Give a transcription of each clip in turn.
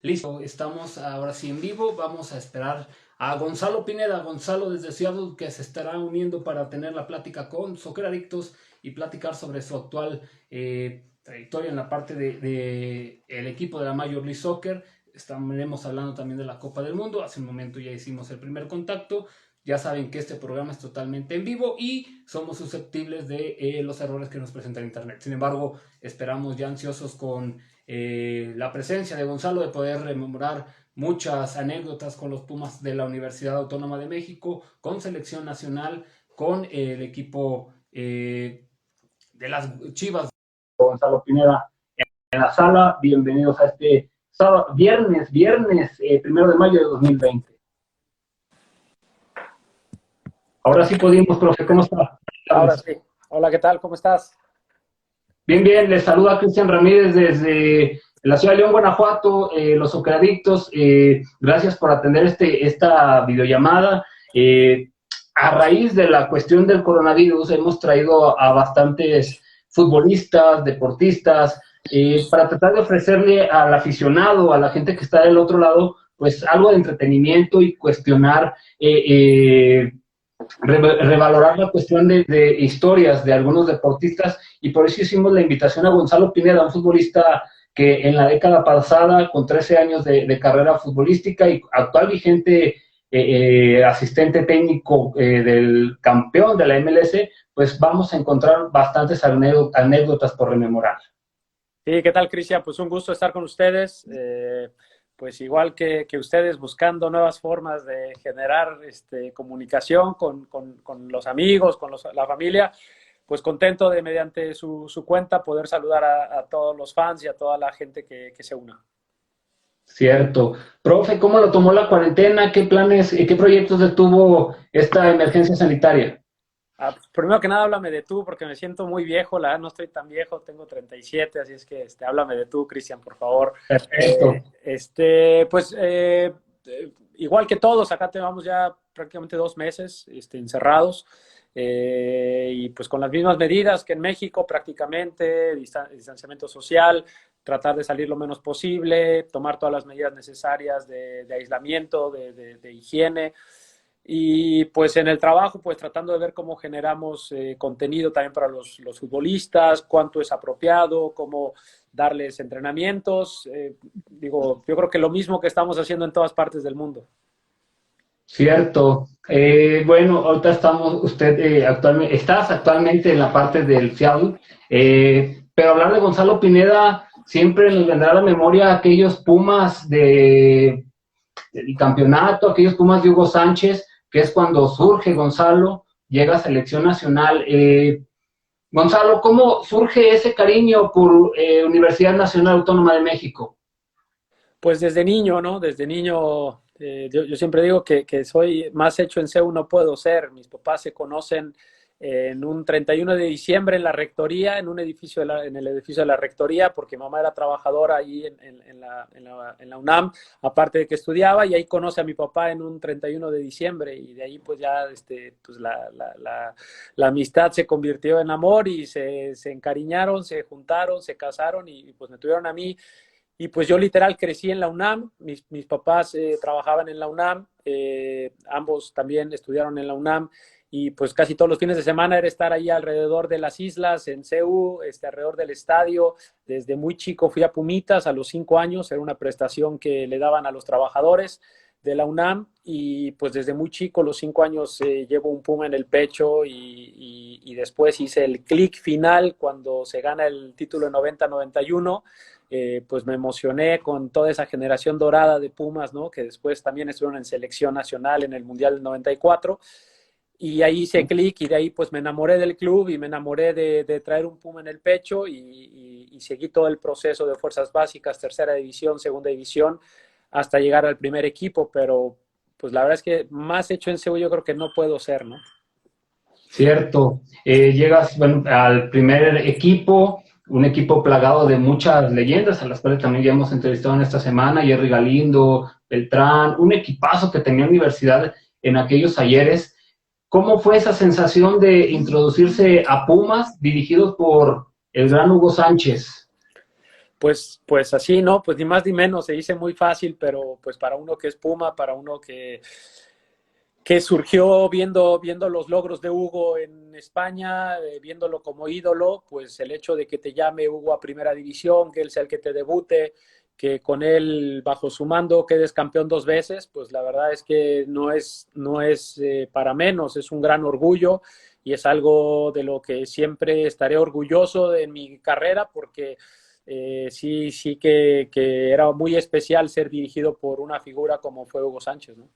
Listo, estamos ahora sí en vivo. Vamos a esperar a Gonzalo Pineda. Gonzalo desde Seattle, que se estará uniendo para tener la plática con Soccer Adictos y platicar sobre su actual trayectoria en la parte de el equipo de la Major League Soccer. Estaremos hablando también de la Copa del Mundo. Hace un momento ya hicimos el primer contacto. Ya saben que este programa es totalmente en vivo y somos susceptibles de los errores que nos presenta el Internet. Sin embargo, esperamos ya ansiosos con la presencia de Gonzalo, de poder rememorar muchas anécdotas con los Pumas de la Universidad Autónoma de México, con selección nacional, con el equipo de las Chivas. Gonzalo Pineda en la sala. Bienvenidos a este sábado, viernes 1 de mayo de 2020. Ahora sí pudimos, profe, ¿cómo está? Ahora sí. Hola, ¿qué tal? ¿Cómo estás? Bien, bien, les saluda Cristian Ramírez desde la ciudad de León, Guanajuato, los Socceradictos. Gracias por atender esta videollamada. A raíz de la cuestión del coronavirus, hemos traído a bastantes futbolistas, deportistas, para tratar de ofrecerle al aficionado, a la gente que está del otro lado, pues algo de entretenimiento y cuestionar revalorar la cuestión de historias de algunos deportistas, y por eso hicimos la invitación a Gonzalo Pineda, un futbolista que en la década pasada, con 13 años de carrera futbolística y actual vigente asistente técnico del campeón de la MLS, pues vamos a encontrar bastantes anécdotas por rememorar. Sí, ¿qué tal, Cristian? Pues un gusto estar con ustedes. Pues igual que ustedes, buscando nuevas formas de generar comunicación con los amigos, con la familia, pues contento de, mediante su cuenta, poder saludar a todos los fans y a toda la gente que se una. Cierto. Profe, ¿cómo lo tomó la cuarentena? ¿Qué planes, qué proyectos detuvo esta emergencia sanitaria? Pues primero que nada, háblame de tú, porque me siento muy viejo, la verdad no estoy tan viejo, tengo 37, así es que háblame de tú, Cristian, por favor. Perfecto. Igual que todos, acá tenemos ya prácticamente 2 meses encerrados, y pues con las mismas medidas que en México, prácticamente, distanciamiento social, tratar de salir lo menos posible, tomar todas las medidas necesarias de aislamiento, de higiene. Y pues en el trabajo, pues tratando de ver cómo generamos contenido también para los futbolistas, cuánto es apropiado, cómo darles entrenamientos. Yo creo que lo mismo que estamos haciendo en todas partes del mundo. Cierto. Bueno, ahorita estás actualmente en la parte del Seattle, pero hablar de Gonzalo Pineda siempre nos vendrá a la memoria aquellos Pumas del campeonato, aquellos Pumas de Hugo Sánchez, que es cuando surge Gonzalo, llega a selección nacional. Gonzalo, ¿cómo surge ese cariño por Universidad Nacional Autónoma de México? Pues desde niño, ¿no? Desde niño, yo siempre digo que soy más hecho en CEU no puedo ser. Mis papás se conocen en un 31 de diciembre en la rectoría, en un edificio en el edificio de la rectoría, porque mamá era trabajadora ahí en la UNAM, aparte de que estudiaba, y ahí conoce a mi papá en un 31 de diciembre, y de ahí pues ya pues la amistad se convirtió en amor, y se encariñaron, se juntaron, se casaron, y pues me tuvieron a mí. Y pues yo literal crecí en la UNAM, mis papás trabajaban en la UNAM, ambos también estudiaron en la UNAM, y pues casi todos los fines de semana era estar ahí alrededor de las islas, en CEU, alrededor del estadio. Desde muy chico fui a Pumitas a los 5 años, era una prestación que le daban a los trabajadores de la UNAM, y pues desde muy chico, los 5 años, llevo un Puma en el pecho, y después hice el clic final cuando se gana el título en 90-91. Pues me emocioné con toda esa generación dorada de Pumas, ¿no? Que después también estuvieron en selección nacional en el Mundial del 94, y ahí hice clic, y de ahí pues me enamoré del club, y me enamoré de traer un Puma en el pecho, y seguí todo el proceso de fuerzas básicas, tercera división, segunda división, hasta llegar al primer equipo. Pero pues la verdad es que más hecho en CEU yo creo que no puedo ser, ¿no? Cierto. Llegas, bueno, al primer equipo, un equipo plagado de muchas leyendas, a las cuales también ya hemos entrevistado en esta semana: Jerry Galindo, Beltrán, un equipazo que tenía Universidad en aquellos ayeres. ¿Cómo fue esa sensación de introducirse a Pumas, dirigidos por el gran Hugo Sánchez? Pues así, ¿no? Pues ni más ni menos, se dice muy fácil, pero pues para uno que es Puma, para uno que surgió viendo los logros de Hugo en España, viéndolo como ídolo, pues el hecho de que te llame Hugo a primera división, que él sea el que te debute, que con él bajo su mando quedes campeón 2 veces, pues la verdad es que no es para menos, es un gran orgullo y es algo de lo que siempre estaré orgulloso en mi carrera porque sí que era muy especial ser dirigido por una figura como fue Hugo Sánchez, ¿no?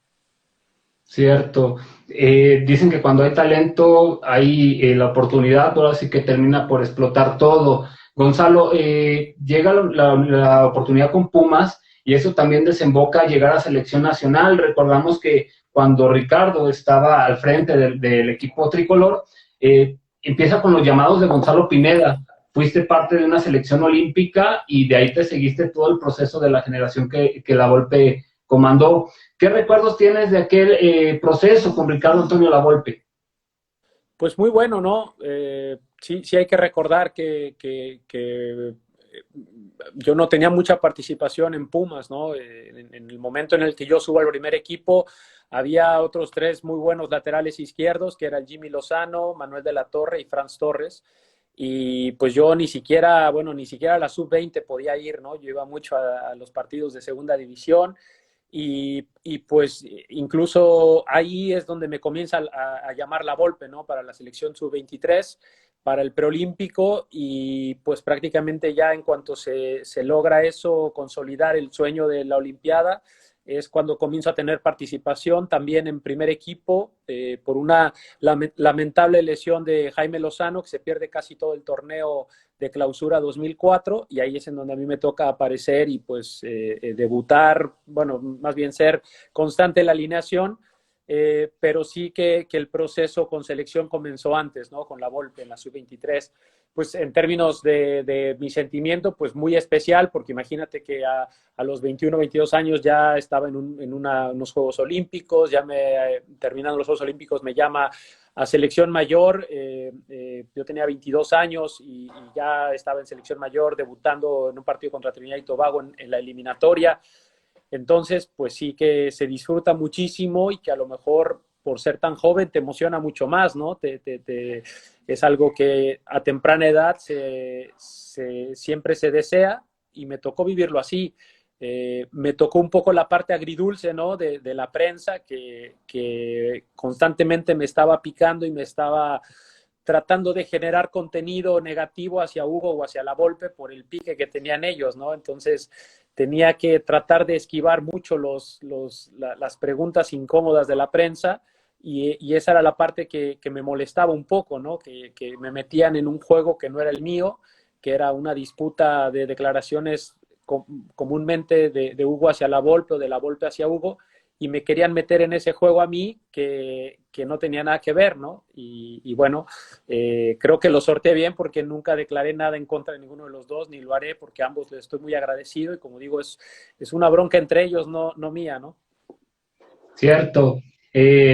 Cierto. Dicen que cuando hay talento hay la oportunidad, ahora sí que termina por explotar todo. Gonzalo, llega la oportunidad con Pumas y eso también desemboca a llegar a selección nacional. Recordamos que cuando Ricardo estaba al frente del equipo tricolor, empieza con los llamados de Gonzalo Pineda. Fuiste parte de una selección olímpica y de ahí te seguiste todo el proceso de la generación que la Volpe comandó. ¿Qué recuerdos tienes de aquel proceso con Ricardo Antonio Lavolpe? Pues muy bueno, ¿no? Sí hay que recordar que yo no tenía mucha participación en Pumas, ¿no? En el momento en el que yo subo al primer equipo, había otros 3 muy buenos laterales izquierdos, que era el Jimmy Lozano, Manuel de la Torre y Franz Torres. Y pues yo ni siquiera a la sub-20 podía ir, ¿no? Yo iba mucho a los partidos de segunda división y pues incluso ahí es donde me comienza a llamar la Volpe, ¿no? Para la selección sub-23, para el preolímpico y pues prácticamente ya en cuanto se logra eso, consolidar el sueño de la Olimpiada, es cuando comienzo a tener participación también en primer equipo por una lamentable lesión de Jaime Lozano, que se pierde casi todo el torneo de clausura 2004 y ahí es en donde a mí me toca aparecer y pues debutar, bueno, más bien ser constante en la alineación, pero sí que el proceso con selección comenzó antes, ¿no? Con la Volpe en la sub-23. Pues en términos de mi sentimiento, pues muy especial, porque imagínate que a los 21, 22 años ya estaba en unos Juegos Olímpicos, terminando los Juegos Olímpicos me llama a selección mayor, yo tenía 22 años y ya estaba en selección mayor debutando en un partido contra Trinidad y Tobago en la eliminatoria. Entonces, pues sí que se disfruta muchísimo y que a lo mejor por ser tan joven te emociona mucho más, ¿no? Es algo que a temprana edad siempre se desea y me tocó vivirlo así. Me tocó un poco la parte agridulce, ¿no? De la prensa que constantemente me estaba picando y me estaba tratando de generar contenido negativo hacia Hugo o hacia la Volpe por el pique que tenían ellos, ¿no? Entonces tenía que tratar de esquivar mucho las preguntas incómodas de la prensa y esa era la parte que me molestaba un poco, ¿no? Que me metían en un juego que no era el mío, que era una disputa de declaraciones comúnmente de Hugo hacia la Volpe o de la Volpe hacia Hugo y me querían meter en ese juego a mí que no tenía nada que ver, ¿no? Y bueno, creo que lo sorteé bien porque nunca declaré nada en contra de ninguno de los dos, ni lo haré porque a ambos les estoy muy agradecido y como digo, es una bronca entre ellos, no mía, ¿no? Cierto.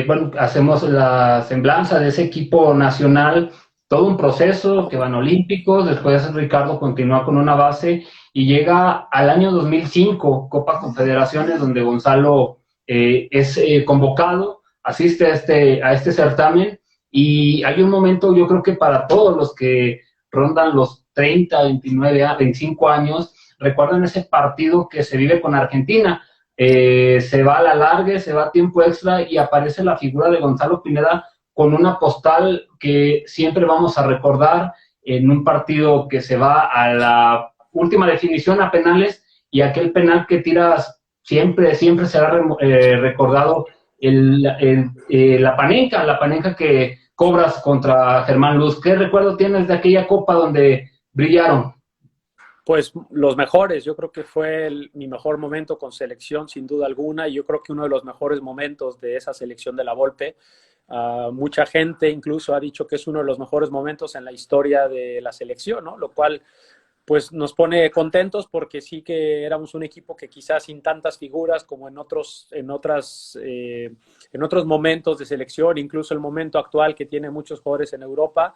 Bueno, hacemos la semblanza de ese equipo nacional, todo un proceso que van olímpicos, después Ricardo continúa con una base y llega al año 2005, Copa Confederaciones, donde Gonzalo es convocado, asiste a este certamen y hay un momento, yo creo que para todos los que rondan los 30, 29, 25 años, recuerdan ese partido que se vive con Argentina. Se va a la largue, se va a tiempo extra y aparece la figura de Gonzalo Pineda con una postal que siempre vamos a recordar en un partido que se va a la última definición a penales y aquel penal que tiras siempre será recordado la panenca que cobras contra Germán Luz. ¿Qué recuerdo tienes de aquella copa donde brillaron? Pues los mejores, yo creo que fue mi mejor momento con selección, sin duda alguna, y yo creo que uno de los mejores momentos de esa selección de la Volpe. Mucha gente incluso ha dicho que es uno de los mejores momentos en la historia de la selección, ¿no? Lo cual pues nos pone contentos porque sí que éramos un equipo que quizás sin tantas figuras como en otros momentos de selección, incluso el momento actual que tiene muchos jugadores en Europa,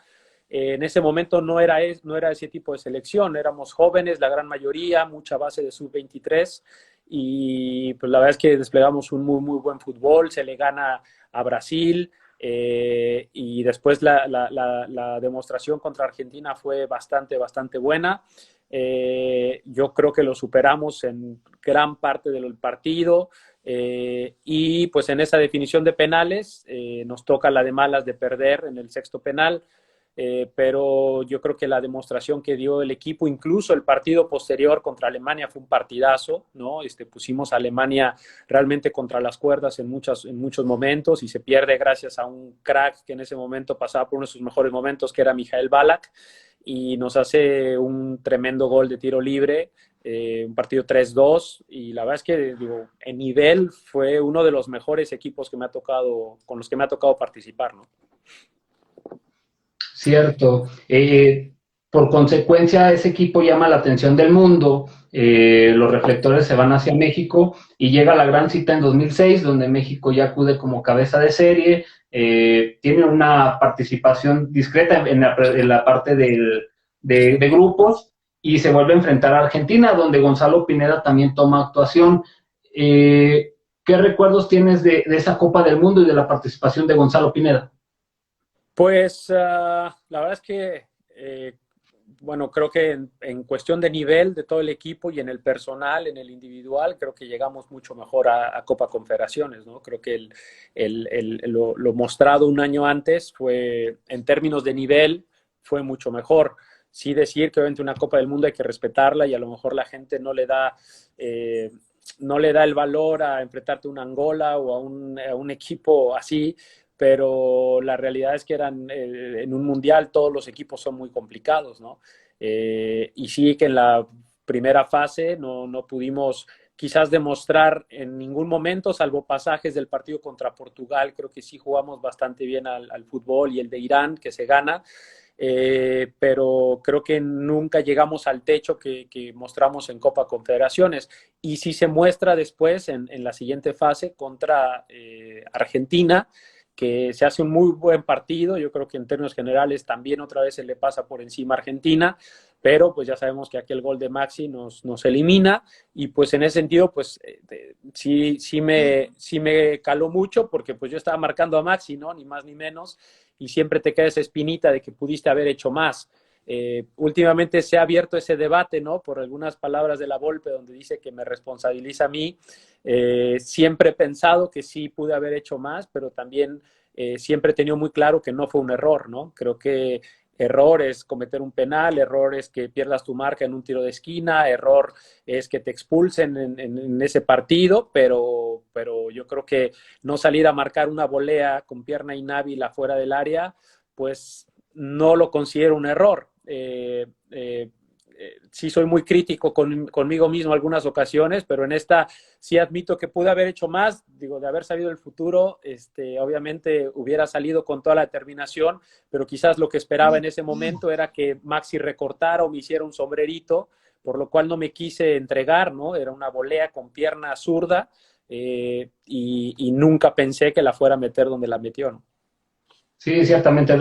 En ese momento no era ese tipo de selección, éramos jóvenes, la gran mayoría, mucha base de sub-23 y pues la verdad es que desplegamos un muy, muy buen fútbol, se le gana a Brasil y después la demostración contra Argentina fue bastante, bastante buena. Yo creo que lo superamos en gran parte del partido y pues en esa definición de penales nos toca la de malas de perder en el sexto penal. Pero yo creo que la demostración que dio el equipo, incluso el partido posterior contra Alemania fue un partidazo, ¿no? Pusimos a Alemania realmente contra las cuerdas en muchos momentos y se pierde gracias a un crack que en ese momento pasaba por uno de sus mejores momentos, que era Michael Ballack, y nos hace un tremendo gol de tiro libre, un partido 3-2, y la verdad es que, digo, en nivel fue uno de los mejores equipos con los que me ha tocado participar, ¿no? Cierto. Por consecuencia, ese equipo llama la atención del mundo, los reflectores se van hacia México y llega la gran cita en 2006, donde México ya acude como cabeza de serie, tiene una participación discreta en la parte de grupos y se vuelve a enfrentar a Argentina, donde Gonzalo Pineda también toma actuación. ¿Qué recuerdos tienes de esa Copa del Mundo y de la participación de Gonzalo Pineda? Pues la verdad es que, bueno, creo que en cuestión de nivel de todo el equipo y en el personal, en el individual, creo que llegamos mucho mejor a Copa Confederaciones, ¿no? Creo que lo mostrado un año antes fue, en términos de nivel, fue mucho mejor. Sí decir que obviamente una Copa del Mundo hay que respetarla y a lo mejor la gente no le da el valor a enfrentarte a una Angola o a un equipo así, pero la realidad es que en un mundial todos los equipos son muy complicados, ¿no? Y sí que en la primera fase no pudimos quizás demostrar en ningún momento, salvo pasajes del partido contra Portugal, creo que sí jugamos bastante bien al fútbol y el de Irán, que se gana, pero creo que nunca llegamos al techo que mostramos en Copa Confederaciones. Y sí se muestra después en la siguiente fase contra Argentina, que se hace un muy buen partido. Yo creo que en términos generales también otra vez se le pasa por encima a Argentina, pero pues ya sabemos que aquel gol de Maxi nos elimina y pues en ese sentido pues sí me caló mucho porque pues yo estaba marcando a Maxi, ¿no? Ni más ni menos, y siempre te queda esa espinita de que pudiste haber hecho más. Últimamente se ha abierto ese debate, ¿no? Por algunas palabras de la Volpe donde dice que me responsabiliza a mí. Siempre he pensado que sí pude haber hecho más, pero también siempre he tenido muy claro que no fue un error, ¿no? Creo que error es cometer un penal, error es que pierdas tu marca en un tiro de esquina, error es que te expulsen en ese partido, pero yo creo que no salir a marcar una volea con pierna inhábil afuera del área, pues no lo considero un error. Sí soy muy crítico conmigo mismo en algunas ocasiones, pero en esta sí admito que pude haber hecho más, digo, de haber sabido el futuro, obviamente hubiera salido con toda la determinación, pero quizás lo que esperaba en ese momento era que Maxi recortara o me hiciera un sombrerito, por lo cual no me quise entregar, ¿no? Era una volea con pierna zurda y nunca pensé que la fuera a meter donde la metió, ¿no? Sí, ciertamente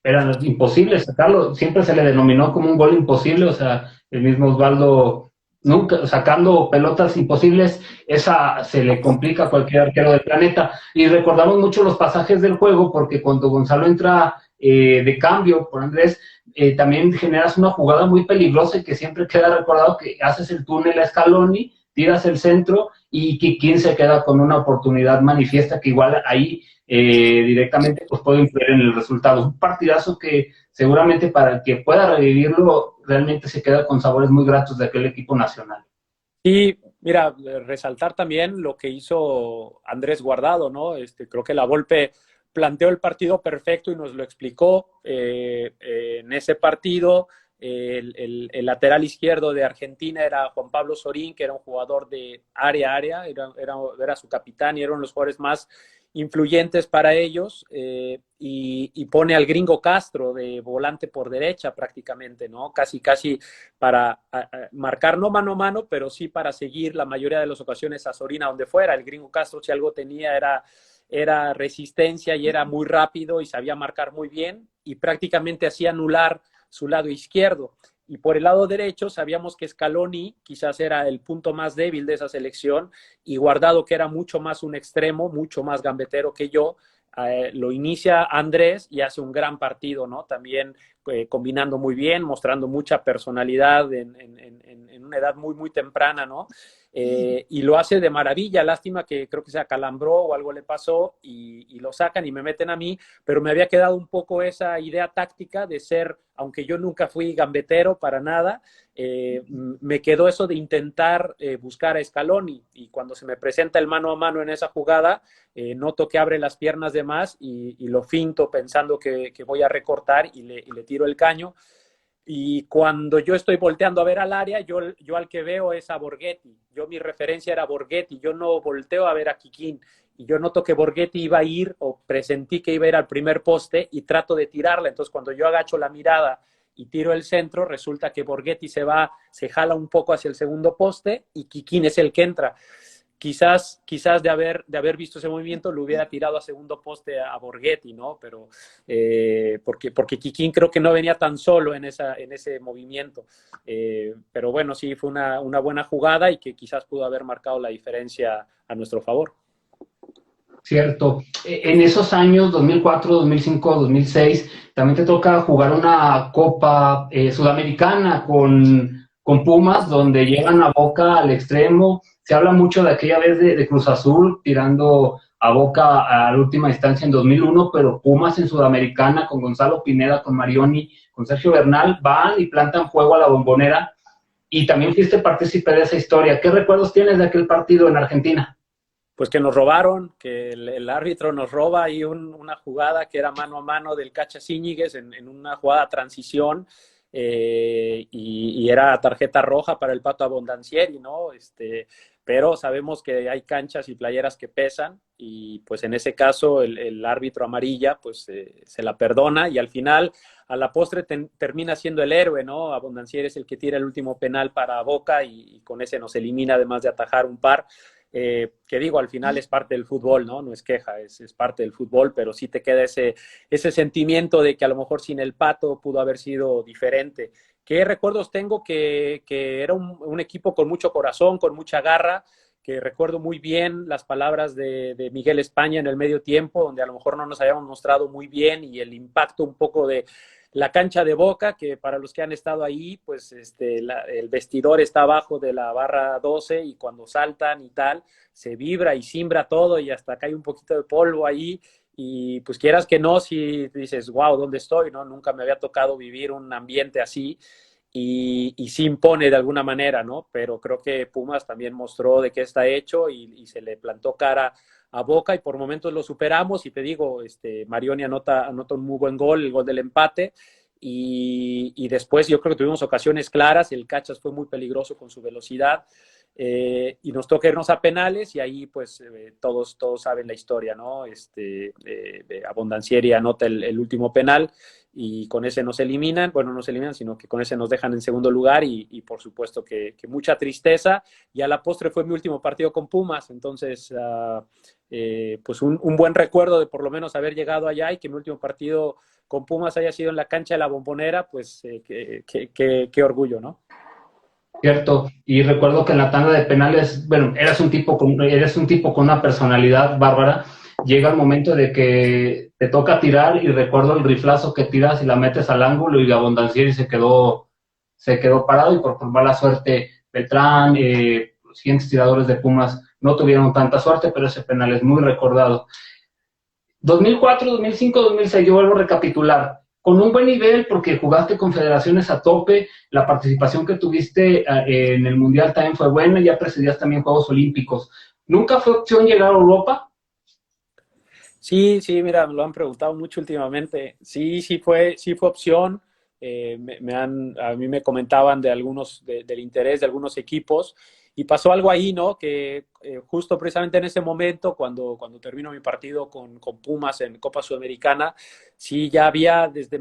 era imposible sacarlo, siempre se le denominó como un gol imposible, o sea, el mismo Osvaldo nunca sacando pelotas imposibles, esa se le complica a cualquier arquero del planeta. Y recordamos mucho los pasajes del juego, porque cuando Gonzalo entra de cambio por Andrés, también generas una jugada muy peligrosa y que siempre queda recordado que haces el túnel a Scaloni, tiras el centro y que quien se queda con una oportunidad manifiesta que igual ahí directamente pues puede influir en el resultado. Un partidazo que seguramente para el que pueda revivirlo realmente se queda con sabores muy gratos de aquel equipo nacional. Y mira, resaltar también lo que hizo Andrés Guardado, ¿no? Creo que la Volpe planteó el partido perfecto y nos lo explicó en ese partido. El lateral izquierdo de Argentina era Juan Pablo Sorín, que era un jugador de área a área, era su capitán y eran los jugadores más influyentes para ellos, y pone al Gringo Castro de volante por derecha prácticamente, ¿no? Casi para marcar no mano a mano, pero sí para seguir la mayoría de las ocasiones a Sorín a donde fuera. El Gringo Castro, si algo tenía, era resistencia y era muy rápido y sabía marcar muy bien y prácticamente hacía anular su lado izquierdo. Y por el lado derecho sabíamos que Scaloni quizás era el punto más débil de esa selección y Guardado, que era mucho más un extremo, mucho más gambetero que yo, lo inicia Andrés y hace un gran partido, ¿no? También combinando muy bien, mostrando mucha personalidad en una edad muy, muy temprana, ¿no? Y lo hace de maravilla. Lástima que creo que se acalambró o algo le pasó y lo sacan y me meten a mí, pero me había quedado un poco esa idea táctica de ser, aunque yo nunca fui gambetero para nada, me quedó eso de intentar buscar a Scaloni, y cuando se me presenta el mano a mano en esa jugada, noto que abre las piernas de más y lo finto pensando que voy a recortar y le tiro el caño. Y cuando yo estoy volteando a ver al área, yo al que veo es a Borghetti. Mi referencia era Borghetti, yo no volteo a ver a Kikín. Y yo noto que Borghetti iba a ir, o presentí que iba a ir al primer poste, y trato de tirarla. Entonces, cuando yo agacho la mirada y tiro el centro, resulta que Borghetti se jala un poco hacia el segundo poste y Kikín es el que entra. Quizás de haber visto ese movimiento lo hubiera tirado a segundo poste a Borghetti, ¿no? Pero porque Kikín creo que no venía tan solo en ese movimiento. Pero bueno, sí, fue una buena jugada y que quizás pudo haber marcado la diferencia a nuestro favor. Cierto. En esos años, 2004, 2005, 2006, también te toca jugar una Copa Sudamericana con Pumas, donde llegan a Boca al extremo. Se habla mucho de aquella vez de Cruz Azul tirando a Boca a la última instancia en 2001, pero Pumas en Sudamericana con Gonzalo Pineda, con Marioni, con Sergio Bernal, van y plantan fuego a la Bombonera, y también fuiste partícipe de esa historia. ¿Qué recuerdos tienes de aquel partido en Argentina? Pues que nos robaron, que el árbitro nos roba ahí una jugada que era mano a mano del Cachas Íñiguez en una jugada transición, y era tarjeta roja para el Pato Abondancieri, ¿no? Pero sabemos que hay canchas y playeras que pesan, y pues en ese caso el árbitro amarilla pues se la perdona, y al final a la postre termina siendo el héroe, ¿no? Abondancieri es el que tira el último penal para Boca y con ese nos elimina, además de atajar un par. Que digo, al final es parte del fútbol, ¿no? No es queja, es parte del fútbol, pero sí te queda ese sentimiento de que a lo mejor sin el Pato pudo haber sido diferente. ¿Qué recuerdos tengo? Que era un equipo con mucho corazón, con mucha garra, que recuerdo muy bien las palabras de Miguel España en el medio tiempo, donde a lo mejor no nos habíamos mostrado muy bien, y el impacto un poco de la cancha de Boca, que para los que han estado ahí, pues el vestidor está abajo de la barra 12 y cuando saltan y tal, se vibra y cimbra todo y hasta cae un poquito de polvo ahí, y pues quieras que no, si dices, wow, ¿dónde estoy? ¿No? Nunca me había tocado vivir un ambiente así, y sí impone de alguna manera, ¿no? Pero creo que Pumas también mostró de qué está hecho y se le plantó cara a Boca y por momentos lo superamos, y te digo, Marioni anota un muy buen gol, el gol del empate, y después yo creo que tuvimos ocasiones claras, el Cachas fue muy peligroso con su velocidad, y nos toca irnos a penales, y ahí pues todos saben la historia, ¿no? Abondancieri anota el último penal y con ese nos eliminan, bueno, no nos eliminan, sino que con ese nos dejan en segundo lugar, y por supuesto que mucha tristeza, y a la postre fue mi último partido con Pumas, entonces pues un buen recuerdo de por lo menos haber llegado allá, y que mi último partido con Pumas haya sido en la cancha de la Bombonera, pues qué orgullo, ¿no? Cierto, y recuerdo que en la tanda de penales, bueno, eres un tipo con una personalidad bárbara. Llega el momento de que te toca tirar, y recuerdo el riflazo que tiras y la metes al ángulo, y Abondancieri se quedó parado, y por mala suerte Beltrán, los siguientes tiradores de Pumas no tuvieron tanta suerte, pero ese penal es muy recordado. 2004, 2005, 2006, yo vuelvo a recapitular, con un buen nivel porque jugaste confederaciones a tope, la participación que tuviste en el Mundial también fue buena, ya presidías también Juegos Olímpicos. ¿Nunca fue opción llegar a Europa? Sí, mira, me lo han preguntado mucho últimamente. Sí fue opción. a mí me comentaban de del interés de algunos equipos, y pasó algo ahí, ¿no? Que justo precisamente en ese momento, cuando termino mi partido con Pumas en Copa Sudamericana, sí ya había desde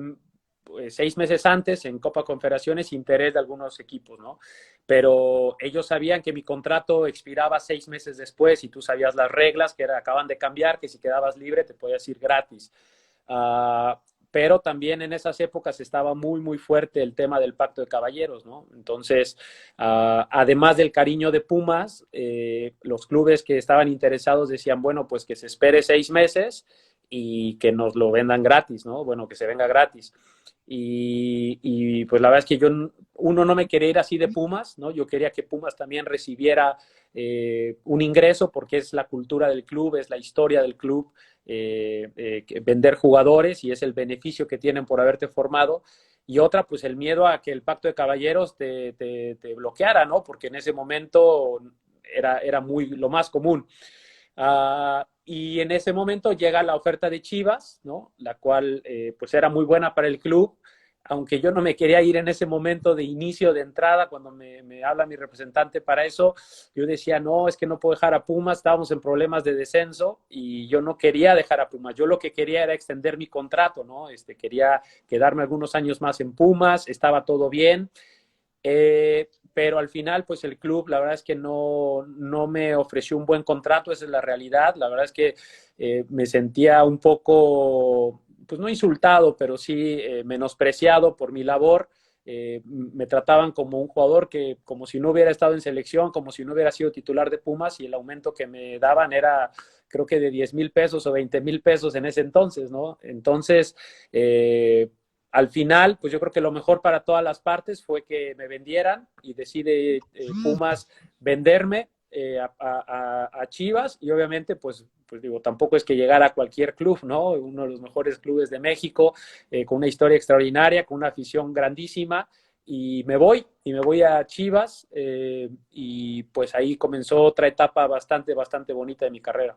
6 meses antes en Copa Confederaciones interés de algunos equipos, ¿no? Pero ellos sabían que mi contrato expiraba 6 meses después y tú sabías las reglas que acaban de cambiar, que si quedabas libre te podías ir gratis. Uh, pero también en esas épocas estaba muy, muy fuerte el tema del pacto de caballeros, ¿no? Entonces, además del cariño de Pumas, los clubes que estaban interesados decían, bueno, pues que se espere 6 meses y que nos lo vendan gratis, ¿no? Bueno, que se venga gratis. Y pues la verdad es que uno no me quería ir así de Pumas, ¿no? Yo quería que Pumas también recibiera un ingreso porque es la cultura del club, es la historia del club, vender jugadores y es el beneficio que tienen por haberte formado. Y otra, pues el miedo a que el pacto de caballeros te bloqueara, ¿no? Porque en ese momento era lo más común. Y en ese momento llega la oferta de Chivas, ¿no? La cual pues era muy buena para el club, aunque yo no me quería ir en ese momento de inicio, de entrada, cuando me habla mi representante para eso, yo decía, no, es que no puedo dejar a Pumas, estábamos en problemas de descenso y yo no quería dejar a Pumas, yo lo que quería era extender mi contrato, ¿no? Quería quedarme algunos años más en Pumas, estaba todo bien, pero al final, pues el club, la verdad es que no me ofreció un buen contrato, esa es la realidad. La verdad es que me sentía un poco, pues no insultado, pero sí menospreciado por mi labor. Me trataban como un jugador como si no hubiera estado en selección, como si no hubiera sido titular de Pumas, y el aumento que me daban era, creo que de 10,000 pesos o 20,000 pesos en ese entonces, ¿no? Entonces, al final, pues yo creo que lo mejor para todas las partes fue que me vendieran y decide Pumas venderme a Chivas, y obviamente pues digo, tampoco es que llegara a cualquier club, ¿no? Uno de los mejores clubes de México, con una historia extraordinaria, con una afición grandísima, y me voy a Chivas, y pues ahí comenzó otra etapa bastante, bastante bonita de mi carrera.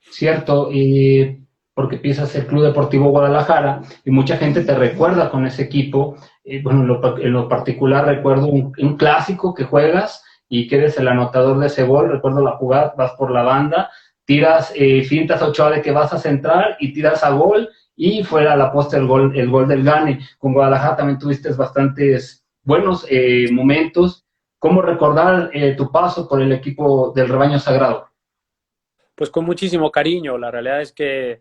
Cierto, y porque piensas el Club Deportivo Guadalajara y mucha gente te recuerda con ese equipo. Bueno, en lo particular recuerdo un clásico que juegas y que eres el anotador de ese gol. Recuerdo la jugada, vas por la banda, tiras, fintas a Ochoa de que vas a centrar y tiras a gol, y fuera a la posta el gol del Gane. Con Guadalajara también tuviste bastantes buenos momentos. ¿Cómo recordar tu paso por el equipo del Rebaño Sagrado? Pues con muchísimo cariño. La realidad es que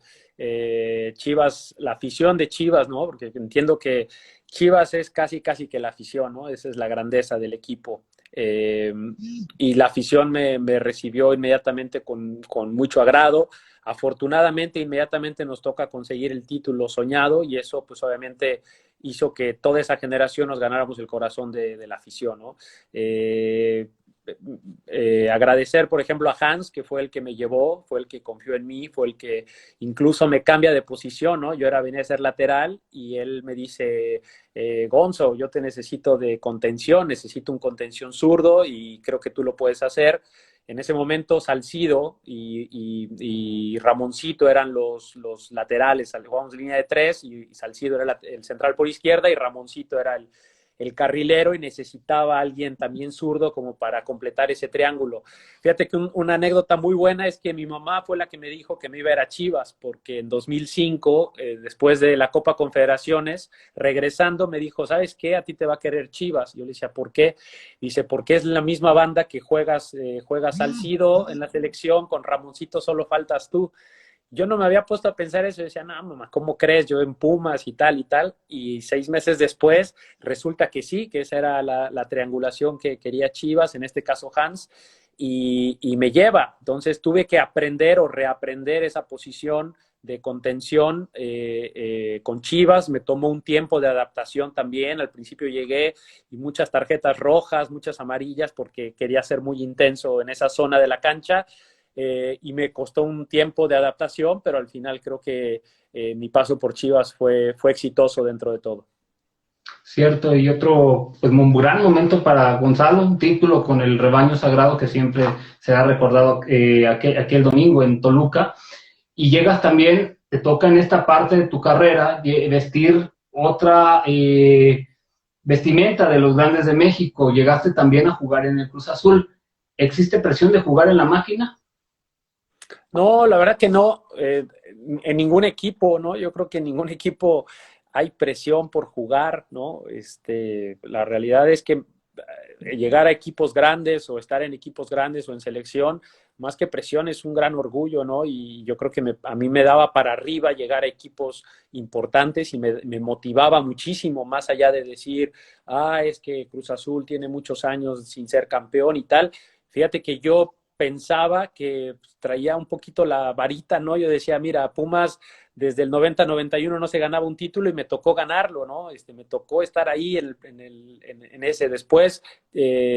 Chivas, la afición de Chivas, ¿no? Porque entiendo que Chivas es casi que la afición, ¿no? Esa es la grandeza del equipo. Y la afición me recibió inmediatamente con mucho agrado. Afortunadamente, inmediatamente nos toca conseguir el título soñado, y eso pues obviamente hizo que toda esa generación nos ganáramos el corazón de la afición, ¿no? Agradecer, por ejemplo, a Hans, que fue el que me llevó, fue el que confió en mí, fue el que incluso me cambia de posición, ¿no? Venía a ser lateral y él me dice, Gonzo, yo te necesito de contención, necesito un contención zurdo y creo que tú lo puedes hacer. En ese momento Salcido y Ramoncito eran los laterales, jugábamos línea de 3 y Salcido era el central por izquierda y Ramoncito era el carrilero, y necesitaba a alguien también zurdo como para completar ese triángulo. Fíjate que una anécdota muy buena es que mi mamá fue la que me dijo que me iba a ir a Chivas, porque en 2005, después de la Copa Confederaciones, regresando me dijo, ¿sabes qué? A ti te va a querer Chivas. Yo le decía, ¿por qué? Dice, porque es la misma banda que juegas Salcido en la selección, con Ramoncito solo faltas tú. Yo no me había puesto a pensar eso, decía, no, mamá, ¿cómo crees? Yo en Pumas y tal, y 6 meses después resulta que sí, que esa era la triangulación que quería Chivas, en este caso Hans, y me lleva. Entonces tuve que aprender o reaprender esa posición de contención con Chivas. Me tomó un tiempo de adaptación también. Al principio llegué y muchas tarjetas rojas, muchas amarillas, porque quería ser muy intenso en esa zona de la cancha. Y me costó un tiempo de adaptación, pero al final creo que mi paso por Chivas fue exitoso dentro de todo. Cierto, y otro pues, un gran momento para Gonzalo, un título con el Rebaño Sagrado que siempre se ha recordado aquel domingo en Toluca. Y llegas también, te toca en esta parte de tu carrera vestir otra vestimenta de los grandes de México. Llegaste también a jugar en el Cruz Azul. ¿Existe presión de jugar en la máquina? No, la verdad que no, en ningún equipo, ¿no? Yo creo que en ningún equipo hay presión por jugar, ¿no? La realidad es que llegar a equipos grandes o estar en equipos grandes o en selección, más que presión, es un gran orgullo, ¿no? Y yo creo que a mí me daba para arriba llegar a equipos importantes y me motivaba muchísimo, más allá de decir, es que Cruz Azul tiene muchos años sin ser campeón y tal. Fíjate que yo pensaba que traía un poquito la varita, ¿no? Yo decía, mira, Pumas desde el 90-91 no se ganaba un título y me tocó ganarlo, ¿no? Me tocó estar ahí en ese. Después,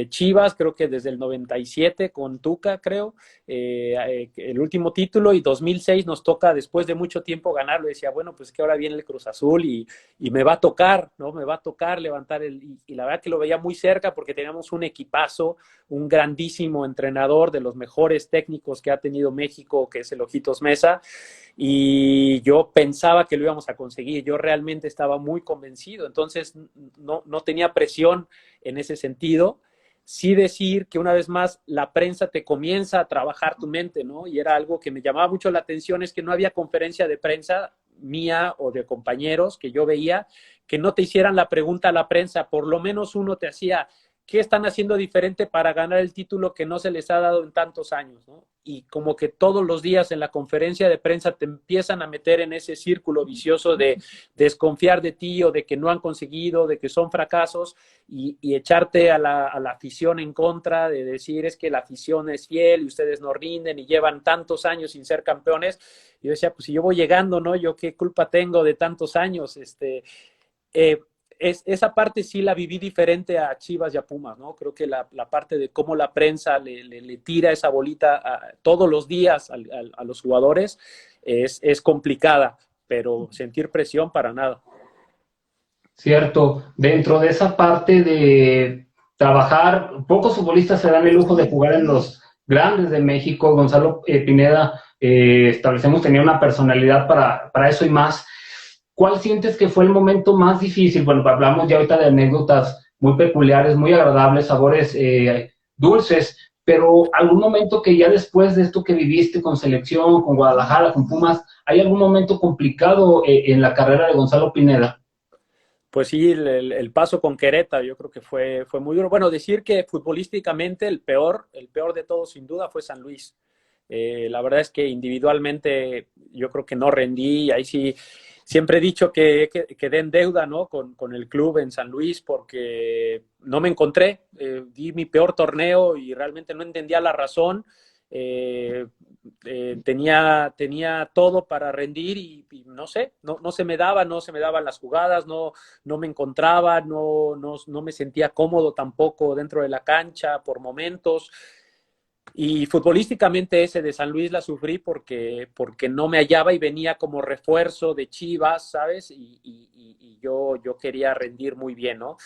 Chivas, creo que desde el 97 con Tuca, creo, el último título, y 2006 nos toca después de mucho tiempo ganarlo. Y decía, bueno, pues que ahora viene el Cruz Azul y me va a tocar, ¿no? Me va a tocar levantar y la verdad que lo veía muy cerca porque teníamos un equipazo, un grandísimo entrenador, de los mejores técnicos que ha tenido México, que es el Ojitos Mesa, y yo pensaba que lo íbamos a conseguir. Yo realmente estaba muy convencido, entonces no tenía presión en ese sentido. Sí decir que una vez más la prensa te comienza a trabajar tu mente, ¿no? Y era algo que me llamaba mucho la atención, es que no había conferencia de prensa mía o de compañeros que yo veía que no te hicieran la pregunta a la prensa. Por lo menos uno te hacía, ¿qué están haciendo diferente para ganar el título que no se les ha dado en tantos años, ¿no? Y como que todos los días en la conferencia de prensa te empiezan a meter en ese círculo vicioso de desconfiar de ti o de que no han conseguido, de que son fracasos, y echarte a la afición en contra, de decir, es que la afición es fiel y ustedes no rinden y llevan tantos años sin ser campeones. Y yo decía, pues si yo voy llegando, ¿no? Yo qué culpa tengo de tantos años. Esa parte sí la viví diferente a Chivas y a Pumas, ¿no? Creo que la parte de cómo la prensa le tira esa bolita todos los días a los jugadores es complicada, pero sentir presión para nada. Cierto, dentro de esa parte de trabajar, pocos futbolistas se dan el lujo de jugar en los grandes de México. Gonzalo Pineda, establecemos, tenía una personalidad para eso y más. ¿Cuál sientes que fue el momento más difícil? Bueno, hablamos ya ahorita de anécdotas muy peculiares, muy agradables, sabores dulces, pero algún momento que ya después de esto que viviste con selección, con Guadalajara, con Pumas, ¿hay algún momento complicado en la carrera de Gonzalo Pineda? Pues sí, el paso con Querétaro yo creo que fue muy duro. Bueno, decir que futbolísticamente el peor de todos sin duda fue San Luis. La verdad es que individualmente yo creo que no rendí. Ahí sí, siempre he dicho que quedé en deuda, ¿no? Con el club en San Luis porque no me encontré. Di mi peor torneo y realmente no entendía la razón. Eh, tenía todo para rendir y no sé, no se me daba, no se me daban las jugadas, no me encontraba, no me sentía cómodo tampoco dentro de la cancha por momentos. Y futbolísticamente ese de San Luis la sufrí porque no me hallaba y venía como refuerzo de Chivas, ¿sabes? Y yo quería rendir muy bien, ¿no?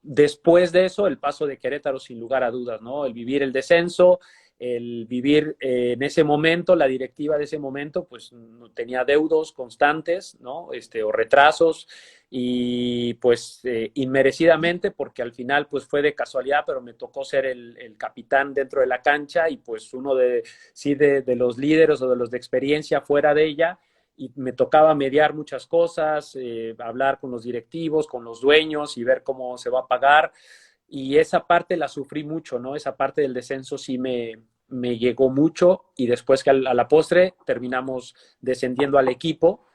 Después de eso, el paso de Querétaro, sin lugar a dudas, ¿no? El vivir el descenso, el vivir en ese momento, la directiva de ese momento, pues tenía deudos constantes, ¿no? O retrasos, y pues inmerecidamente, porque al final pues fue de casualidad, pero me tocó ser el capitán dentro de la cancha y pues uno de los líderes o de los de experiencia fuera de ella, y me tocaba mediar muchas cosas, hablar con los directivos, con los dueños y ver cómo se va a pagar. Y esa parte la sufrí mucho, ¿no? Esa parte del descenso sí me llegó mucho, y después que a la postre terminamos descendiendo al equipo.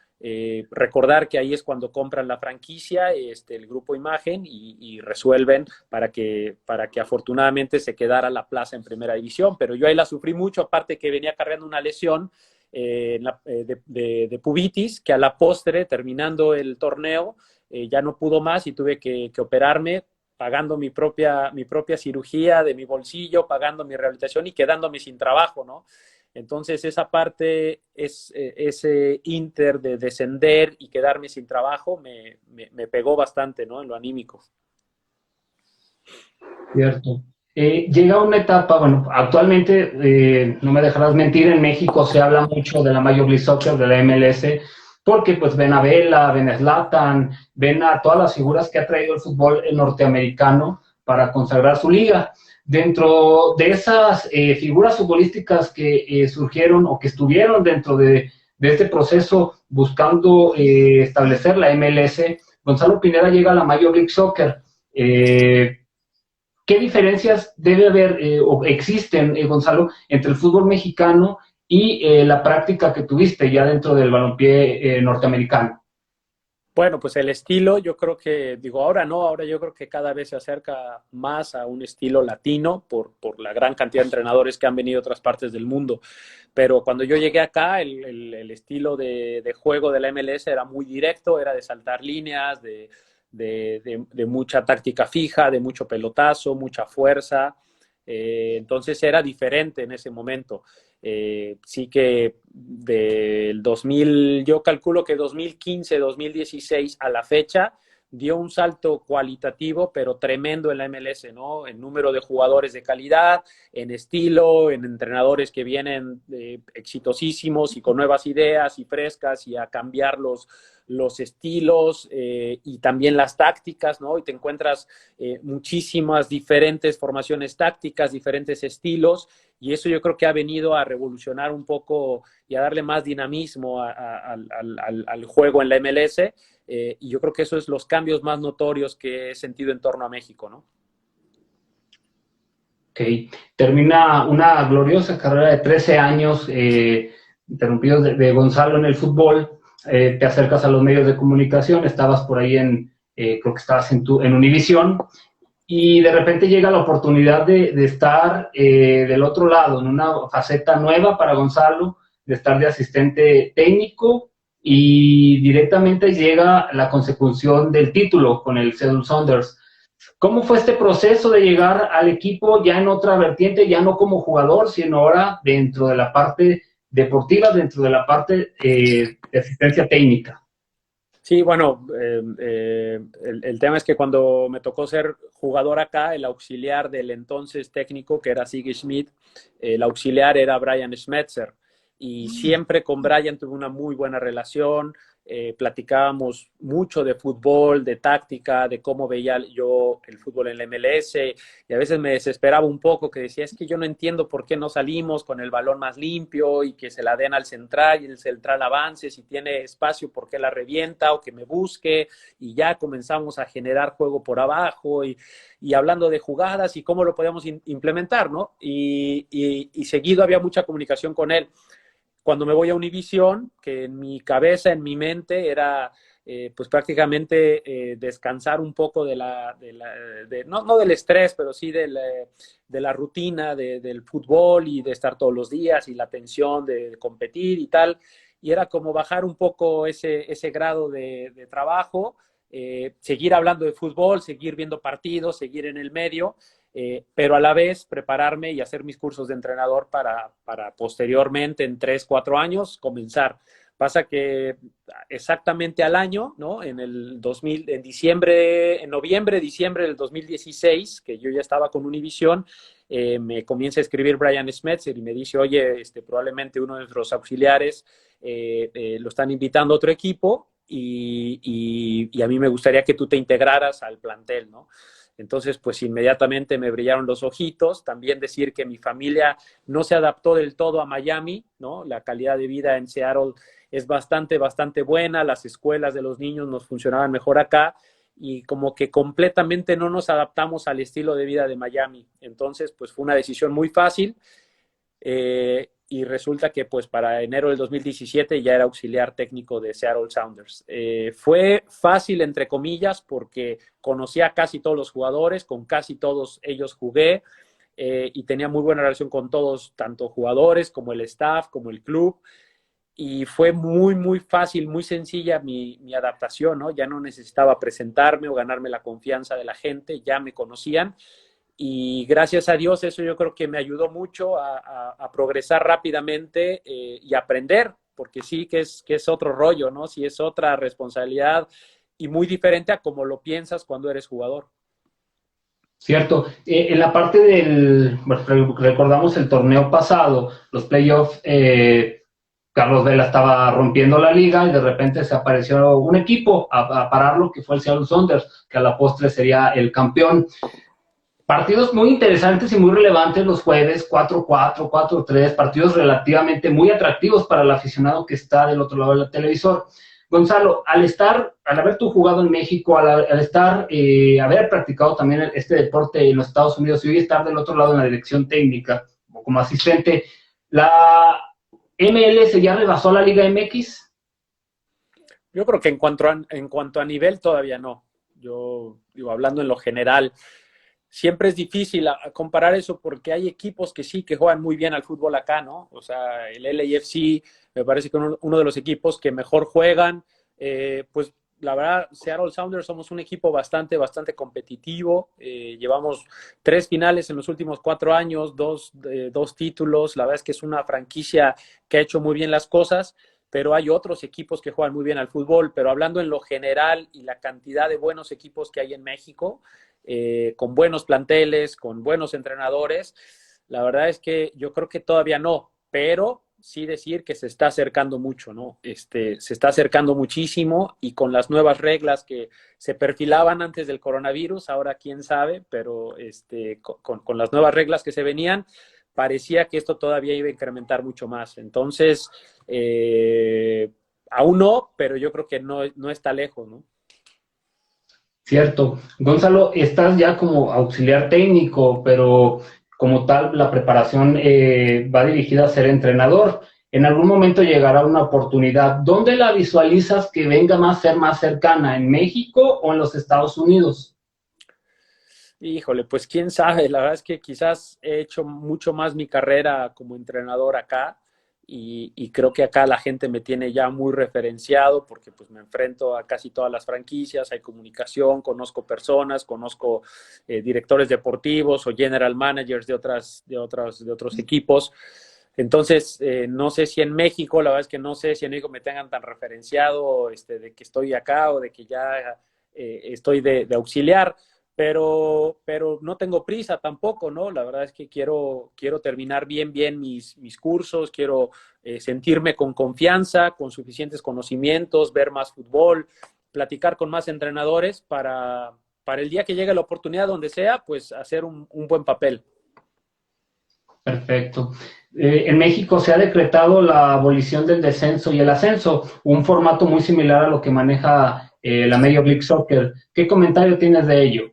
Recordar que ahí es cuando compran la franquicia, el Grupo Imagen, y resuelven para que afortunadamente se quedara la plaza en primera división, pero yo ahí la sufrí mucho, aparte que venía cargando una lesión de pubitis, que a la postre, terminando el torneo, ya no pudo más y tuve que operarme, pagando mi propia cirugía de mi bolsillo, pagando mi rehabilitación y quedándome sin trabajo, ¿no? Entonces esa parte, ese inter de descender y quedarme sin trabajo me pegó bastante, ¿no? En lo anímico. Cierto. Llega una etapa, bueno, actualmente, no me dejarás mentir, en México se habla mucho de la Major League Soccer, de la MLS, porque pues ven a Vela, ven a Zlatan, ven a todas las figuras que ha traído el fútbol norteamericano para consagrar su liga. Dentro de esas figuras futbolísticas que surgieron o que estuvieron dentro de este proceso buscando establecer la MLS, Gonzalo Pineda llega a la Major League Soccer. ¿Qué diferencias debe haber o existen, Gonzalo, entre el fútbol mexicano y la práctica que tuviste ya dentro del balompié norteamericano? Bueno, pues el estilo, yo creo que, digo, ahora no, ahora yo creo que cada vez se acerca más a un estilo latino por la gran cantidad de entrenadores que han venido de otras partes del mundo. Pero cuando yo llegué acá, el estilo de juego de la MLS era muy directo, era de saltar líneas, de mucha táctica fija, de mucho pelotazo, mucha fuerza. Entonces era diferente en ese momento. Sí que del 2000, yo calculo que 2015, 2016 a la fecha dio un salto cualitativo, pero tremendo en la MLS, ¿no? En número de jugadores de calidad, en estilo, en entrenadores que vienen exitosísimos y con nuevas ideas y frescas y a cambiar los estilos y también las tácticas, ¿no? Y te encuentras muchísimas diferentes formaciones tácticas, diferentes estilos, y eso yo creo que ha venido a revolucionar un poco y a darle más dinamismo al juego en la MLS, y yo creo que eso es los cambios más notorios que he sentido en torno a México, ¿no? Ok, termina una gloriosa carrera de 13 años interrumpidos de Gonzalo en el fútbol. Te acercas a los medios de comunicación, estabas por ahí creo que estabas en Univisión, y de repente llega la oportunidad de estar del otro lado, en una faceta nueva para Gonzalo, de estar de asistente técnico, y directamente llega la consecución del título con el Seattle Sounders. ¿Cómo fue este proceso de llegar al equipo ya en otra vertiente, ya no como jugador, sino ahora dentro de la parte deportiva, dentro de la parte de asistencia técnica? Sí, bueno, el tema es que cuando me tocó ser jugador acá, el auxiliar del entonces técnico, que era Sigi Schmidt, el auxiliar era Brian Schmetzer. Y siempre con Brian tuve una muy buena relación. Platicábamos mucho de fútbol, de táctica, de cómo veía yo el fútbol en la MLS, y a veces me desesperaba un poco, que decía, es que yo no entiendo por qué no salimos con el balón más limpio y que se la den al central y el central avance, si tiene espacio, por qué la revienta, o que me busque, y ya comenzamos a generar juego por abajo y hablando de jugadas y cómo lo podíamos implementar, ¿no? Y seguido había mucha comunicación con él. Cuando me voy a Univisión, que en mi cabeza, en mi mente, era pues prácticamente descansar un poco no del estrés, pero sí de la rutina del fútbol y de estar todos los días y la tensión de competir y tal. Y era como bajar un poco ese grado de trabajo, seguir hablando de fútbol, seguir viendo partidos, seguir en el medio, pero a la vez prepararme y hacer mis cursos de entrenador para posteriormente, en 3, 4 años, comenzar. Pasa que exactamente al año, ¿no? En noviembre, diciembre del 2016, que yo ya estaba con Univisión, me comienza a escribir Brian Schmetzer y me dice, oye, probablemente uno de nuestros auxiliares lo están invitando a otro equipo y a mí me gustaría que tú te integraras al plantel, ¿no? Entonces, pues inmediatamente me brillaron los ojitos. También decir que mi familia no se adaptó del todo a Miami, ¿no? La calidad de vida en Seattle es bastante, bastante buena. Las escuelas de los niños nos funcionaban mejor acá y como que completamente no nos adaptamos al estilo de vida de Miami. Entonces, pues fue una decisión muy fácil. Y resulta que pues para enero del 2017 ya era auxiliar técnico de Seattle Sounders. Fue fácil, entre comillas, porque conocía a casi todos los jugadores, con casi todos ellos jugué, y tenía muy buena relación con todos, tanto jugadores como el staff, como el club, y fue muy, muy fácil, muy sencilla mi adaptación, ¿no? Ya no necesitaba presentarme o ganarme la confianza de la gente, ya me conocían. Y gracias a Dios eso yo creo que me ayudó mucho a progresar rápidamente y aprender, porque sí que es otro rollo, ¿no? Sí es otra responsabilidad y muy diferente a como lo piensas cuando eres jugador. Cierto. En la parte bueno, recordamos el torneo pasado, los playoffs, Carlos Vela estaba rompiendo la liga y de repente se apareció un equipo a pararlo, que fue el Seattle Sounders, que a la postre sería el campeón. Partidos muy interesantes y muy relevantes los jueves, 4-4, 4-3, partidos relativamente muy atractivos para el aficionado que está del otro lado del televisor. Gonzalo, al haber tú jugado en México, haber practicado también este deporte en los Estados Unidos y hoy estar del otro lado en la dirección técnica como asistente, ¿la MLS ya rebasó a la Liga MX? Yo creo que en cuanto a nivel todavía no. Yo digo, hablando en lo general, siempre es difícil comparar eso porque hay equipos que sí, que juegan muy bien al fútbol acá, ¿no? O sea, el LAFC me parece que uno de los equipos que mejor juegan. Pues la verdad, Seattle Sounders somos un equipo bastante competitivo. Llevamos 3 finales en los últimos 4 años, 2 títulos. La verdad es que es una franquicia que ha hecho muy bien las cosas, pero hay otros equipos que juegan muy bien al fútbol. Pero hablando en lo general y la cantidad de buenos equipos que hay en México, con buenos planteles, con buenos entrenadores, la verdad es que yo creo que todavía no, pero sí decir que se está acercando mucho, ¿no? Se está acercando muchísimo y con las nuevas reglas que se perfilaban antes del coronavirus, ahora quién sabe, pero con las nuevas reglas que se venían, parecía que esto todavía iba a incrementar mucho más. Entonces, aún no, pero yo creo que no está lejos, ¿no? Cierto. Gonzalo, estás ya como auxiliar técnico, pero como tal, la preparación va dirigida a ser entrenador. En algún momento llegará una oportunidad. ¿Dónde la visualizas que venga a ser más cercana? ¿En México o en los Estados Unidos? Híjole, pues quién sabe. La verdad es que quizás he hecho mucho más mi carrera como entrenador acá. Y creo que acá la gente me tiene ya muy referenciado porque pues me enfrento a casi todas las franquicias, hay comunicación, conozco personas, conozco directores deportivos o general managers de otros equipos. Entonces, no sé si en México, la verdad es que no sé si en México me tengan tan referenciado de que estoy acá o de que ya estoy de auxiliar. Pero no tengo prisa tampoco, ¿no? La verdad es que quiero terminar bien mis cursos, quiero sentirme con confianza, con suficientes conocimientos, ver más fútbol, platicar con más entrenadores para el día que llegue la oportunidad, donde sea, pues hacer un buen papel. Perfecto. En México se ha decretado la abolición del descenso y el ascenso, un formato muy similar a lo que maneja la Major League Soccer. ¿Qué comentario tienes de ello?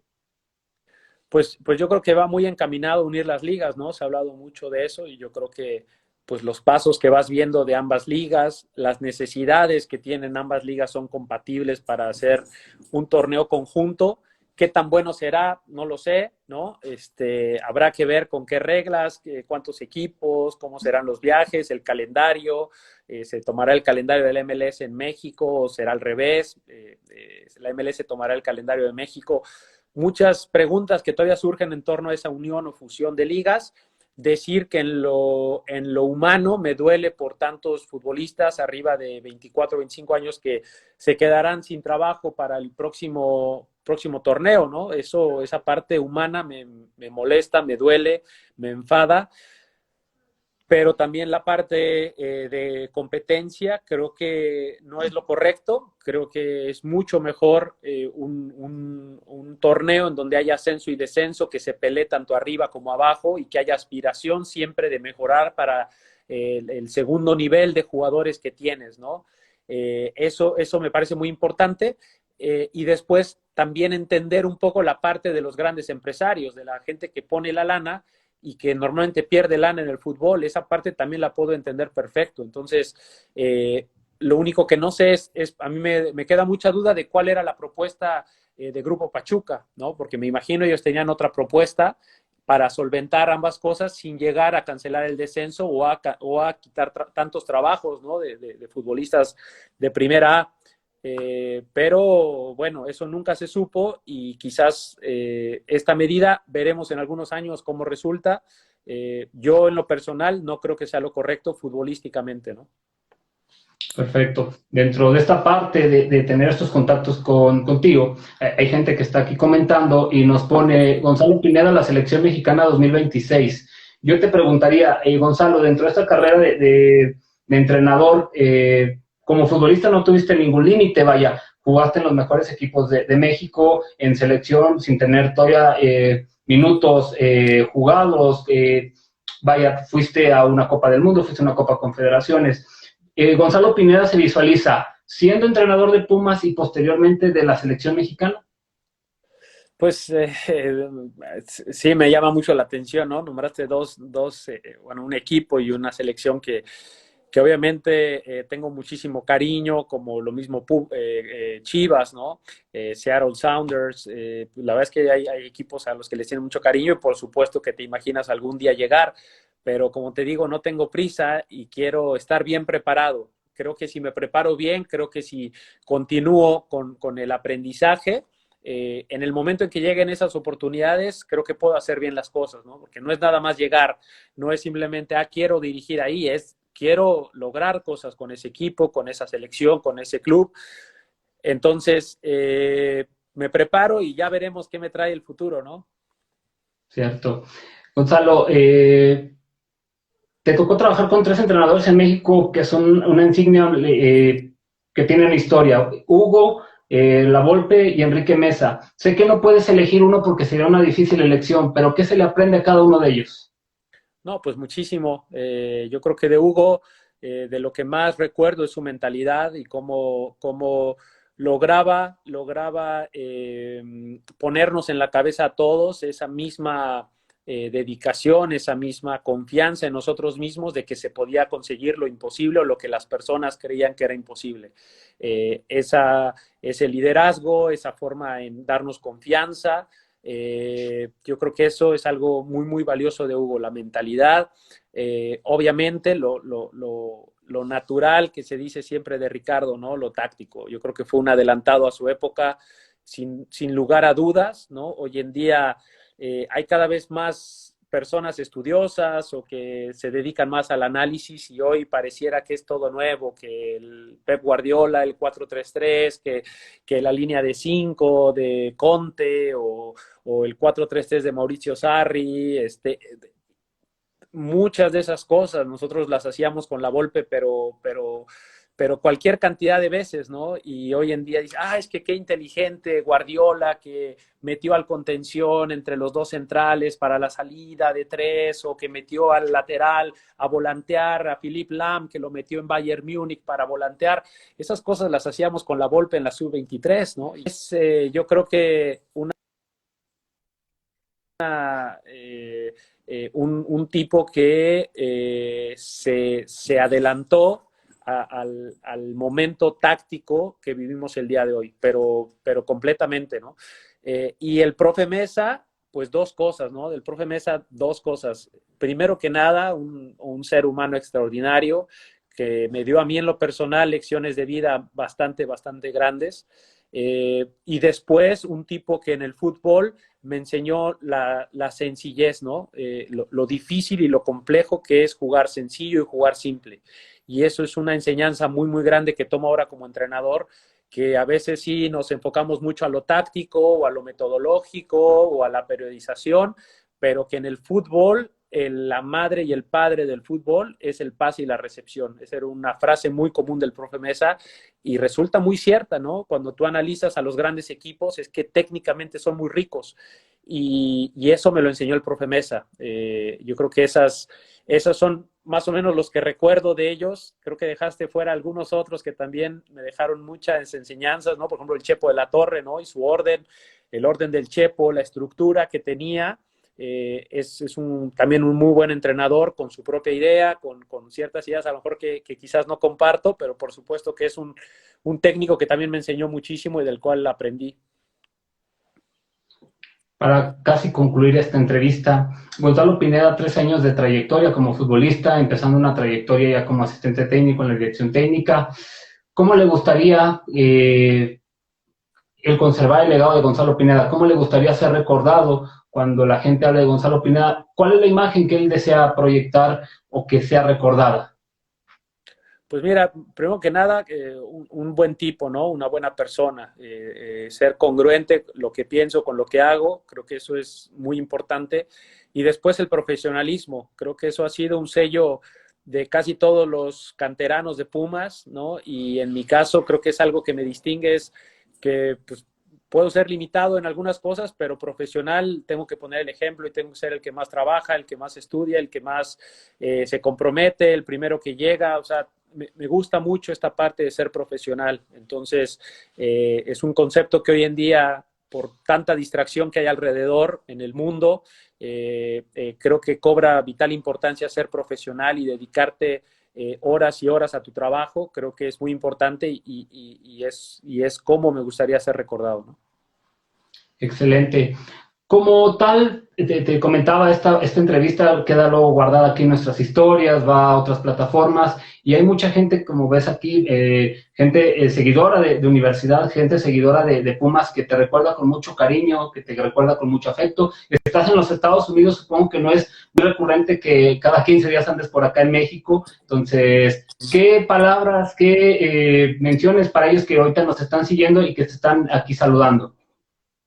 Pues yo creo que va muy encaminado a unir las ligas, ¿no? Se ha hablado mucho de eso y yo creo que pues los pasos que vas viendo de ambas ligas, las necesidades que tienen ambas ligas son compatibles para hacer un torneo conjunto. ¿Qué tan bueno será? No lo sé, ¿no? Habrá que ver con qué reglas, cuántos equipos, cómo serán los viajes, el calendario. ¿Se tomará el calendario del MLS en México o será al revés? La MLS tomará el calendario de México. Muchas preguntas que todavía surgen en torno a esa unión o fusión de ligas. Decir que en lo humano me duele por tantos futbolistas arriba de 24, 25 años que se quedarán sin trabajo para el próximo torneo, ¿no? Esa parte humana me molesta, me duele, me enfada. Pero también la parte de competencia creo que no es lo correcto. Creo que es mucho mejor un torneo en donde haya ascenso y descenso, que se pelee tanto arriba como abajo y que haya aspiración siempre de mejorar para el segundo nivel de jugadores que tienes, ¿no? Eso me parece muy importante. Y después también entender un poco la parte de los grandes empresarios, de la gente que pone la lana y que normalmente pierde lana en el fútbol. Esa parte también la puedo entender perfecto. Entonces, lo único que no sé es a mí me queda mucha duda de cuál era la propuesta de Grupo Pachuca, ¿no? Porque me imagino ellos tenían otra propuesta para solventar ambas cosas sin llegar a cancelar el descenso o a quitar tantos trabajos, ¿no? de futbolistas de primera A. Pero bueno, eso nunca se supo y quizás esta medida veremos en algunos años cómo resulta. Yo en lo personal no creo que sea lo correcto futbolísticamente, ¿no? Perfecto. Dentro de esta parte de tener estos contactos contigo, hay gente que está aquí comentando y nos pone Gonzalo Pineda, la selección mexicana 2026. Yo te preguntaría, Gonzalo, dentro de esta carrera de entrenador, como futbolista no tuviste ningún límite, vaya, jugaste en los mejores equipos de México, en selección, sin tener todavía minutos jugados, vaya, fuiste a una Copa del Mundo, fuiste a una Copa Confederaciones. Gonzalo Pineda se visualiza siendo entrenador de Pumas y posteriormente de la selección mexicana. Pues sí, me llama mucho la atención, ¿no? Nombraste bueno, un equipo y una selección que obviamente tengo muchísimo cariño, como lo mismo Chivas, ¿no? Seattle Sounders. La verdad es que hay equipos a los que les tienen mucho cariño y por supuesto que te imaginas algún día llegar, pero como te digo, no tengo prisa y quiero estar bien preparado. Creo que si me preparo bien, creo que si continúo con el aprendizaje, en el momento en que lleguen esas oportunidades, creo que puedo hacer bien las cosas, ¿no? Porque no es nada más llegar, no es simplemente, quiero dirigir ahí, quiero lograr cosas con ese equipo, con esa selección, con ese club. Entonces, me preparo y ya veremos qué me trae el futuro, ¿no? Cierto. Gonzalo, te tocó trabajar con 3 entrenadores en México que son una insignia, que tienen historia. Hugo, La Volpe y Enrique Mesa. Sé que no puedes elegir uno porque sería una difícil elección, pero ¿qué se le aprende a cada uno de ellos? No, pues muchísimo. Yo creo que de Hugo, de lo que más recuerdo es su mentalidad y cómo lograba ponernos en la cabeza a todos esa misma dedicación, esa misma confianza en nosotros mismos de que se podía conseguir lo imposible o lo que las personas creían que era imposible. Ese liderazgo, esa forma en darnos confianza. Yo creo que eso es algo muy, muy valioso de Hugo, la mentalidad. Obviamente, lo natural que se dice siempre de Ricardo, ¿no? Lo táctico. Yo creo que fue un adelantado a su época, sin lugar a dudas, ¿no? Hoy en día hay cada vez más personas estudiosas o que se dedican más al análisis y hoy pareciera que es todo nuevo, que el Pep Guardiola, el 4-3-3, que la línea de 5 de Conte o el 4-3-3 de Mauricio Sarri, muchas de esas cosas nosotros las hacíamos con la Volpe, pero cualquier cantidad de veces, ¿no? Y hoy en día dice, es que qué inteligente Guardiola que metió al contención entre los dos centrales para la salida de 3, o que metió al lateral a volantear a Philipp Lahm, que lo metió en Bayern Múnich para volantear. Esas cosas las hacíamos con la Volpe en la sub-23, ¿no? Yo creo que un tipo que se adelantó al momento táctico que vivimos el día de hoy, pero completamente, ¿no? Y el profe Mesa, pues dos cosas, ¿no? Del profe Mesa, dos cosas. Primero que nada, un ser humano extraordinario que me dio a mí en lo personal lecciones de vida bastante, bastante grandes. Y después un tipo que en el fútbol me enseñó la sencillez, ¿no? Lo difícil y lo complejo que es jugar sencillo y jugar simple. Y eso es una enseñanza muy, muy grande que tomo ahora como entrenador, que a veces sí nos enfocamos mucho a lo táctico o a lo metodológico o a la periodización, pero que en el fútbol la madre y el padre del fútbol es el pase y la recepción. Esa era una frase muy común del profe Mesa y resulta muy cierta, ¿no? Cuando tú analizas a los grandes equipos es que técnicamente son muy ricos y eso me lo enseñó el profe Mesa. Yo creo que esas son más o menos los que recuerdo de ellos. Creo que dejaste fuera algunos otros que también me dejaron muchas enseñanzas, ¿no? Por ejemplo, el Chepo de la Torre, ¿no? Y su orden, el orden del Chepo, la estructura que tenía. Es también un muy buen entrenador con su propia idea, con ciertas ideas a lo mejor que quizás no comparto, pero por supuesto que es un técnico que también me enseñó muchísimo y del cual aprendí. Para casi concluir esta entrevista, Gonzalo Pineda, 3 años de trayectoria como futbolista, empezando una trayectoria ya como asistente técnico en la dirección técnica. ¿Cómo le gustaría el conservar el legado de Gonzalo Pineda? ¿Cómo le gustaría ser recordado cuando la gente habla de Gonzalo Pineda? ¿Cuál es la imagen que él desea proyectar o que sea recordada? Pues mira, primero que nada, un buen tipo, ¿no? Una buena persona. Ser congruente lo que pienso con lo que hago, creo que eso es muy importante. Y después el profesionalismo. Creo que eso ha sido un sello de casi todos los canteranos de Pumas, ¿no? Y en mi caso creo que es algo que me distingue, es que pues, puedo ser limitado en algunas cosas, pero profesional tengo que poner el ejemplo y tengo que ser el que más trabaja, el que más estudia, el que más se compromete, el primero que llega. O sea, me gusta mucho esta parte de ser profesional. Entonces, es un concepto que hoy en día, por tanta distracción que hay alrededor en el mundo, creo que cobra vital importancia ser profesional y dedicarte horas y horas a tu trabajo. Creo que es muy importante y es como me gustaría ser recordado, ¿no? Excelente. Como tal, te comentaba, esta entrevista queda luego guardada aquí en nuestras historias, va a otras plataformas y hay mucha gente, como ves aquí, gente seguidora de universidad, gente seguidora de Pumas que te recuerda con mucho cariño, que te recuerda con mucho afecto. Estás en los Estados Unidos, supongo que no es muy recurrente que cada 15 días andes por acá en México. Entonces, ¿qué palabras, qué menciones para ellos que ahorita nos están siguiendo y que te están aquí saludando?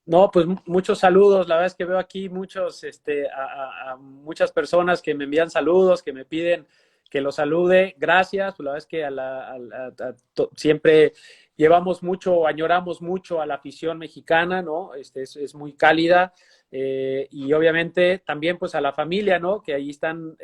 No, pues muchos saludos. La verdad es que veo aquí a muchas personas que me envían saludos, que me piden que los salude. Gracias. Pues la verdad es que siempre llevamos mucho, añoramos mucho a la afición mexicana, ¿no? Es muy cálida. Y obviamente también pues a la familia, ¿no? Que ahí están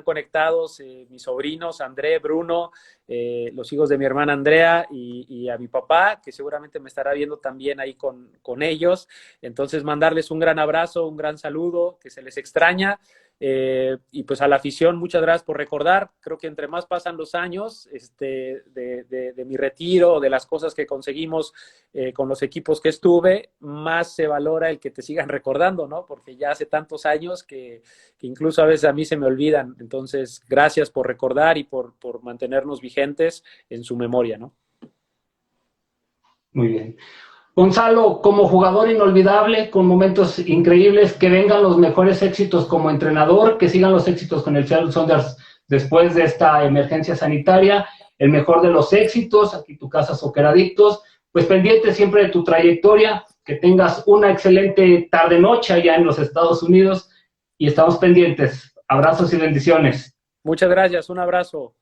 conectados mis sobrinos, André, Bruno, los hijos de mi hermana Andrea y a mi papá, que seguramente me estará viendo también ahí con ellos. Entonces mandarles un gran abrazo, un gran saludo, que se les extraña. Y pues a la afición, muchas gracias por recordar. Creo que entre más pasan los años de mi retiro, de las cosas que conseguimos con los equipos que estuve, más se valora el que te sigan recordando, ¿no? Porque ya hace tantos años que incluso a veces a mí se me olvidan. Entonces, gracias por recordar y por mantenernos vigentes en su memoria, ¿no? Muy bien. Gonzalo, como jugador inolvidable, con momentos increíbles, que vengan los mejores éxitos como entrenador, que sigan los éxitos con el Seattle Sounders después de esta emergencia sanitaria, el mejor de los éxitos, aquí tu casa Soccer Adictos, pues pendiente siempre de tu trayectoria, que tengas una excelente tarde-noche allá en los Estados Unidos y estamos pendientes. Abrazos y bendiciones. Muchas gracias, un abrazo.